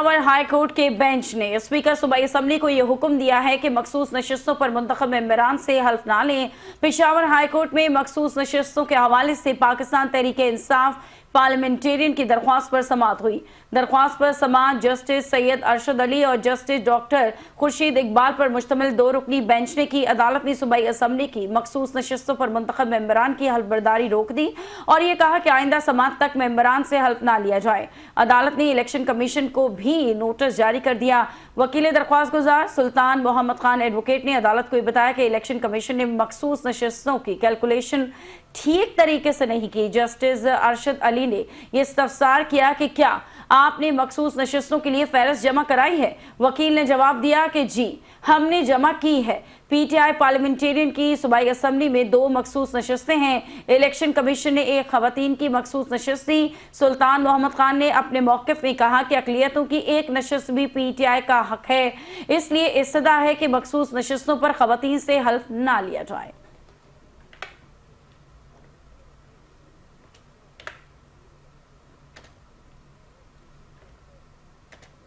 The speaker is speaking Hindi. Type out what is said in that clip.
पेशावर हाई कोर्ट के बेंच ने स्पीकर सूबाई असम्बली को यह हुक्म दिया है कि मखसूस नशिस्तों पर मुंतखब मेंबरान से हल्फ ना लें। पेशावर हाई कोर्ट में मखसूस नशिस्तों के हवाले से पाकिस्तान तहरीक इंसाफ पार्लियामेंटेरियन की दरख्वास्त पर समाअत हुई। दरख्वास्त पर समाअत जस्टिस सैयद अरशद अली और जस्टिस डॉक्टर खुर्शीद इकबाल पर मुश्तमिल 2 रुकनी बेंच ने की। अदालत ने सूबाई असम्बली की मखसूस नशिस्तों पर मुंतखब मेंबरान की हल्फ बर्दारी रोक दी और ये कहा कि आइंदा समाअत तक मेंबरान से हल्फ ना लिया जाए। अदालत ने इलेक्शन कमीशन को भी नोटिस जारी कर दिया। वकील दरख्वास्त गुजार सुल्तान मोहम्मद खान एडवोकेट ने अदालत को बताया कि इलेक्शन कमीशन ने मखसूस नशिस्तों की कैलकुलेशन ठीक तरीके से नहीं की। जस्टिस अरशद अली ने यह इस्तफसार किया कि क्या आपने मखसूस नशिस्तों के लिए फहरिस्त जमा कराई है। वकील ने जवाब दिया कि जी हमने जमा की है। पीटीआई पार्लियामेंटेरियन की सूबाई असम्बली में 2 मखसूस नशिस्तें हैं। इलेक्शन कमीशन ने एक खवातीन की मखसूस नशिस्त दी। सुल्तान मोहम्मद खान ने अपने मौक़िफ़ में कहा कि अक़लियतों की एक नशिस्त भी पीटीआई का हक है, इसलिए इस्तदा है कि मखसूस नशिस्तों पर खवातीन से हल्फ ना लिया जाए।